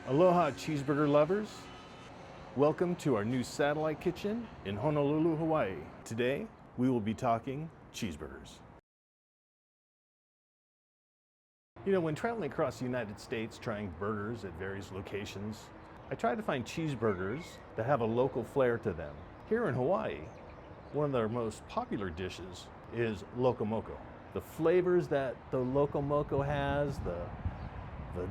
Aloha cheeseburger lovers. Welcome to our new satellite kitchen in Honolulu, Hawaii. Today, we will be talking cheeseburgers. You know, when traveling across the United States trying burgers at various locations, I try to find cheeseburgers that have a local flair to them. Here in Hawaii, one of their most popular dishes is Loco Moco. The flavors that the Loco Moco has, the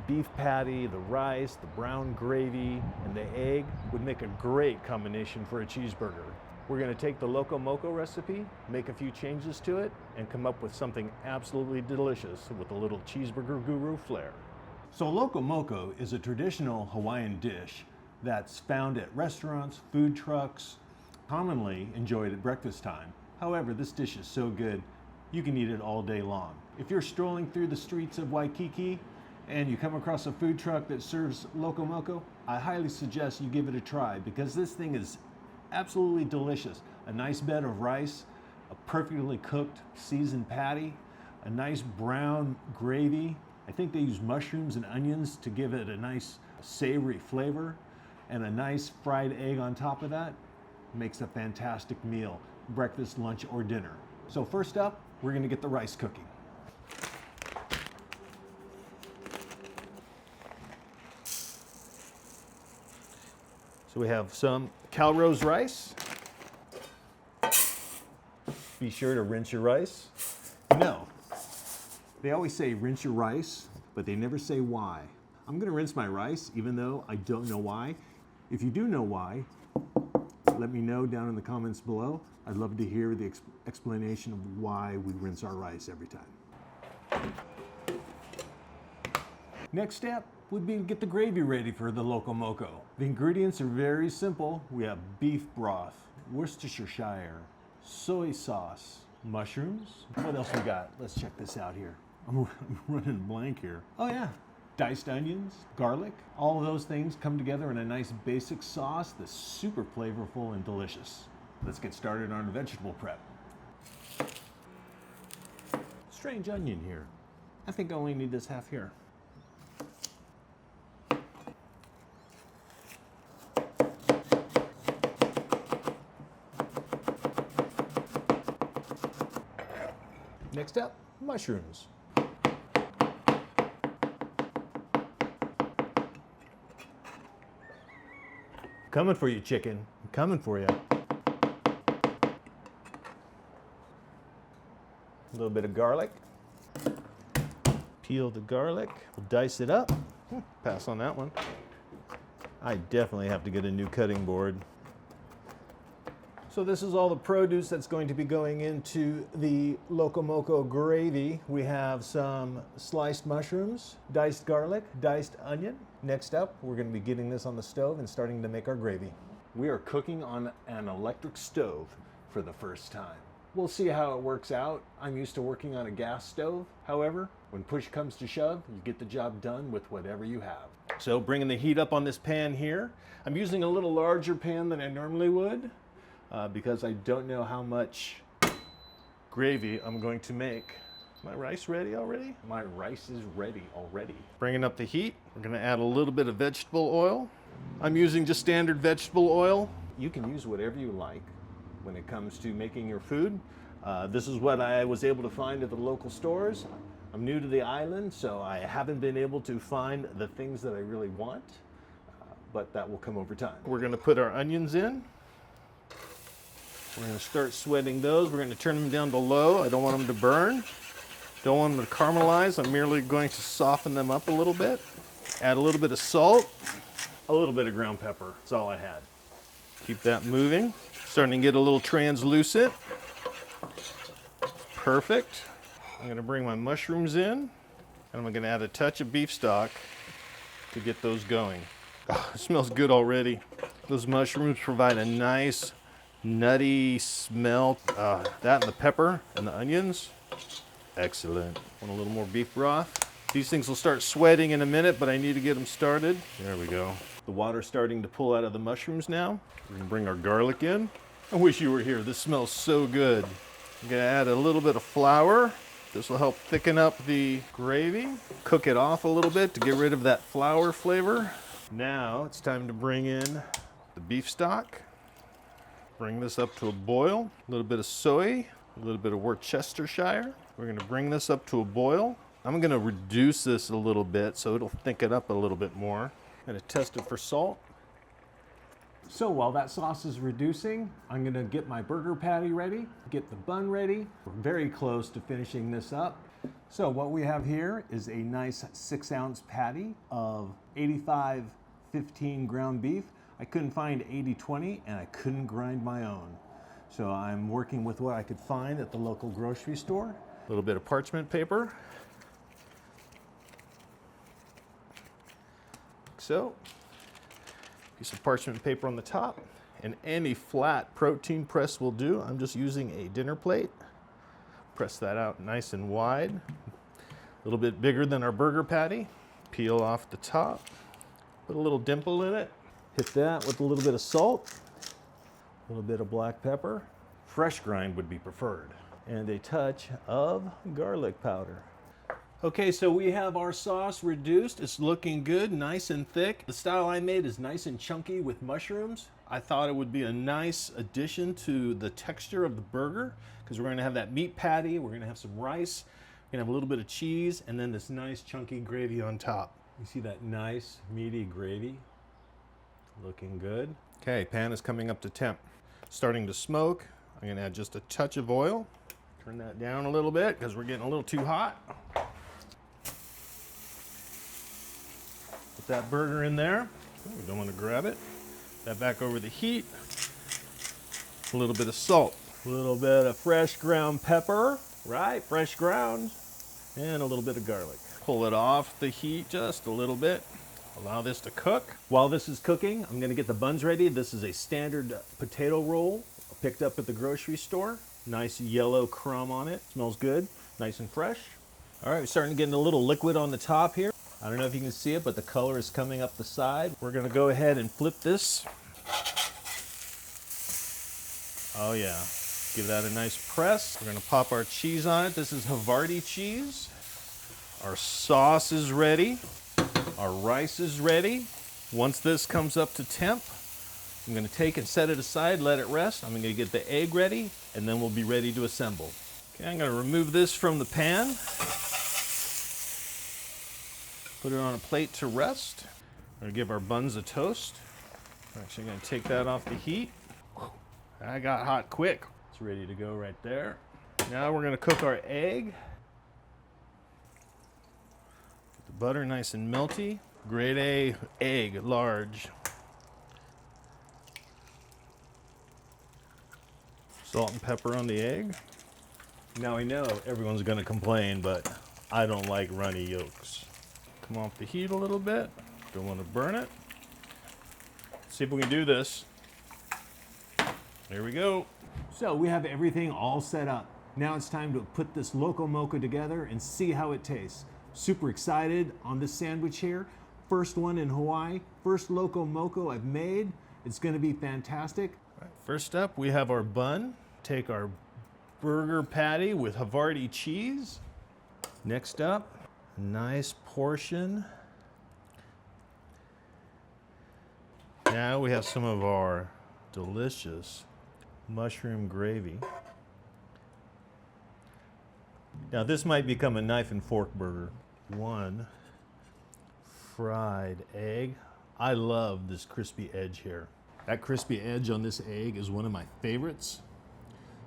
beef patty, the rice, the brown gravy, and the egg would make a great combination for a cheeseburger. We're going to take the Loco Moco recipe, make a few changes to it, and come up with something absolutely delicious with a little cheeseburger guru flair. So Loco Moco is a traditional Hawaiian dish that's found at restaurants, food trucks, commonly enjoyed at breakfast time. However, this dish is so good, you can eat it all day long. If you're strolling through the streets of Waikiki and you come across a food truck that serves Loco Moco, I highly suggest you give it a try because this thing is absolutely delicious. A nice bed of rice, a perfectly cooked seasoned patty, a nice brown gravy. I think they use mushrooms and onions to give it a nice savory flavor, and a nice fried egg on top of that makes a fantastic meal, breakfast, lunch, or dinner. So first up, we're gonna get the rice cooking. So we have some Calrose rice. Be sure to rinse your rice. No, they always say rinse your rice, but they never say why. I'm gonna rinse my rice even though I don't know why. If you do know why, let me know down in the comments below. I'd love to hear the explanation of why we rinse our rice every time. Next step would be to get the gravy ready for the Loco Moco. The ingredients are very simple. We have beef broth, Worcestershire, soy sauce, mushrooms. What else we got? Let's check this out here. I'm running blank here. Oh yeah, diced onions, garlic. All of those things come together in a nice basic sauce that's super flavorful and delicious. Let's get started on vegetable prep. Strange onion here. I think I only need this half here. Next up, mushrooms. Coming for you, chicken. I'm coming for you. A little bit of garlic. Peel the garlic. We'll dice it up. Pass on that one. I definitely have to get a new cutting board. So this is all the produce that's going to be going into the Loco Moco gravy. We have some sliced mushrooms, diced garlic, diced onion. Next up, we're going to be getting this on the stove and starting to make our gravy. We are cooking on an electric stove for the first time. We'll see how it works out. I'm used to working on a gas stove. However, when push comes to shove, you get the job done with whatever you have. So bringing the heat up on this pan here. I'm using a little larger pan than I normally would. Because I don't know how much gravy I'm going to make. Is my rice ready already? My rice is ready already. Bringing up the heat, we're gonna add a little bit of vegetable oil. I'm using just standard vegetable oil. You can use whatever you like when it comes to making your food. This is what I was able to find at the local stores. I'm new to the island, so I haven't been able to find the things that I really want, but that will come over time. We're gonna put our onions in. We're going to start sweating those. We're going to turn them down to low. I don't want them to burn. Don't want them to caramelize. I'm merely going to soften them up a little bit. Add a little bit of salt, a little bit of ground pepper. That's all I had. Keep that moving. Starting to get a little translucent. Perfect. I'm going to bring my mushrooms in, and I'm going to add a touch of beef stock to get those going. Oh, it smells good already. Those mushrooms provide a nice nutty smell. That and the pepper and the onions. Excellent. Want a little more beef broth. These things will start sweating in a minute, but I need to get them started. There we go. The water's starting to pull out of the mushrooms now. We're gonna bring our garlic in. I wish you were here. This smells so good. I'm gonna add a little bit of flour. This will help thicken up the gravy. Cook it off a little bit to get rid of that flour flavor. Now it's time to bring in the beef stock. Bring this up to a boil. A little bit of soy, a little bit of Worcestershire. We're gonna bring this up to a boil. I'm gonna reduce this a little bit so it'll thicken up a little bit more. I'm gonna test it for salt. So while that sauce is reducing, I'm gonna get my burger patty ready, get the bun ready. We're very close to finishing this up. So what we have here is a nice 6-ounce patty of 85-15 ground beef. I couldn't find 80-20 and I couldn't grind my own. So I'm working with what I could find at the local grocery store. A little bit of parchment paper. Like so. Piece of parchment paper on the top, and any flat protein press will do. I'm just using a dinner plate. Press that out nice and wide. A little bit bigger than our burger patty. Peel off the top. Put a little dimple in it. Hit that with a little bit of salt, a little bit of black pepper. Fresh grind would be preferred. And a touch of garlic powder. Okay, so we have our sauce reduced. It's looking good, nice and thick. The style I made is nice and chunky with mushrooms. I thought it would be a nice addition to the texture of the burger because we're gonna have that meat patty, we're gonna have some rice, we're gonna have a little bit of cheese, and then this nice chunky gravy on top. You see that nice meaty gravy? Looking good. Okay, pan is coming up to temp. Starting to smoke. I'm gonna add just a touch of oil. Turn that down a little bit because we're getting a little too hot. Put that burger in there. We don't want to grab it. That back over the heat. A little bit of salt. A little bit of fresh ground pepper. Right, fresh ground. And a little bit of garlic. Pull it off the heat just a little bit. Allow this to cook. While this is cooking, I'm gonna get the buns ready. This is a standard potato roll picked up at the grocery store. Nice yellow crumb on it. Smells good, nice and fresh. All right, we're starting to get a little liquid on the top here. I don't know if you can see it, but the color is coming up the side. We're gonna go ahead and flip this. Oh yeah, give that a nice press. We're gonna pop our cheese on it. This is Havarti cheese. Our sauce is ready. Our rice is ready. Once this comes up to temp, I'm gonna take and set it aside, let it rest. I'm gonna get the egg ready, and then we'll be ready to assemble. Okay, I'm gonna remove this from the pan. Put it on a plate to rest. We're gonna give our buns a toast. We're actually gonna take that off the heat. That got hot quick. It's ready to go right there. Now we're gonna cook our egg. Get the butter nice and melty. Grade A egg, large. Salt and pepper on the egg. Now I know everyone's gonna complain, but I don't like runny yolks. Come off the heat a little bit. Don't want to burn it. See if we can do this. There we go. So we have everything all set up. Now it's time to put this Loco Moco together and see how it tastes. Super excited on this sandwich here. First one in Hawaii. First Loco Moco I've made. It's gonna be fantastic. All right, first up, we have our bun. Take our burger patty with Havarti cheese. Next up, a nice portion. Now we have some of our delicious mushroom gravy. Now this might become a knife and fork burger. One fried egg. I love this crispy edge here. That crispy edge on this egg is one of my favorites.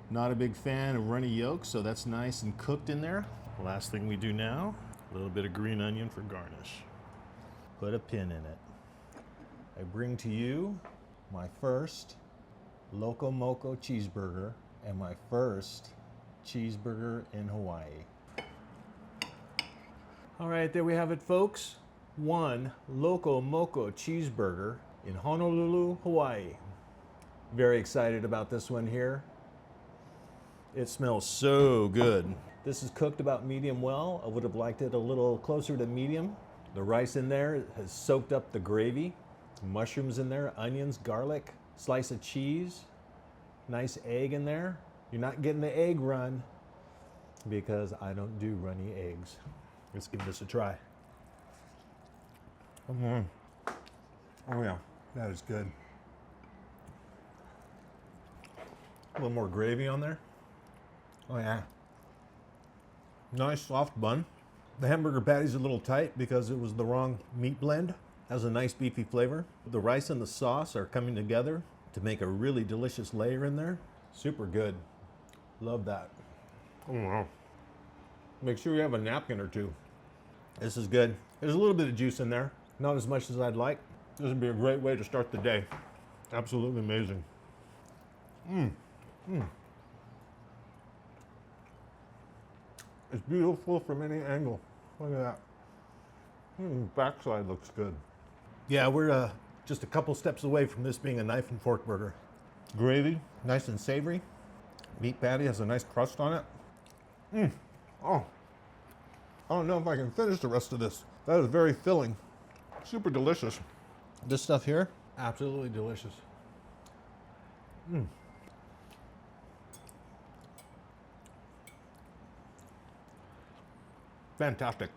Not a big fan of runny yolks, so that's nice and cooked in there. Last thing we do now, a little bit of green onion for garnish. Put a pin in it. I bring to you my first Loco Moco cheeseburger and my first cheeseburger in Hawaii. All right, there we have it, folks. One Loco Moco cheeseburger in Honolulu, Hawaii. Very excited about this one here. It smells so good. This is cooked about medium well. I would have liked it a little closer to medium. The rice in there has soaked up the gravy. Mushrooms in there, onions, garlic, slice of cheese, nice egg in there. You're not getting the egg run because I don't do runny eggs. Let's give this a try. Oh yeah, that is good. A little more gravy on there. Oh yeah. Nice soft bun. The hamburger patty's a little tight because it was the wrong meat blend. Has a nice beefy flavor. The rice and the sauce are coming together to make a really delicious layer in there. Super good. Love that. Oh wow. Make sure you have a napkin or two. This is good. There's a little bit of juice in there. Not as much as I'd like. This would be a great way to start the day. Absolutely amazing. It's beautiful from any angle. Look at that. Backside looks good. Yeah, we're just a couple steps away from this being a knife and fork burger. Gravy, nice and savory. Meat patty has a nice crust on it. Oh, I don't know if I can finish the rest of this. That is very filling. Super delicious. This stuff here, absolutely delicious. Fantastic.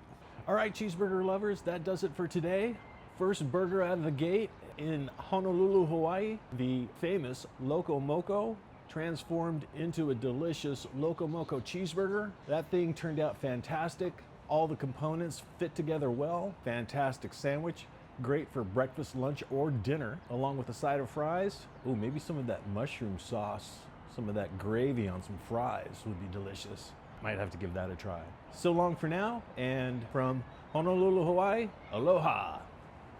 All right, cheeseburger lovers, that does it for today. First burger out of the gate in Honolulu, Hawaii. The famous Loco Moco transformed into a delicious Loco Moco cheeseburger. That thing turned out fantastic. All the components fit together well. Fantastic sandwich. Great for breakfast, lunch, or dinner, along with a side of fries. Oh, maybe some of that mushroom sauce, some of that gravy on some fries would be delicious. Might have to give that a try. So long for now, and from Honolulu, Hawaii, aloha.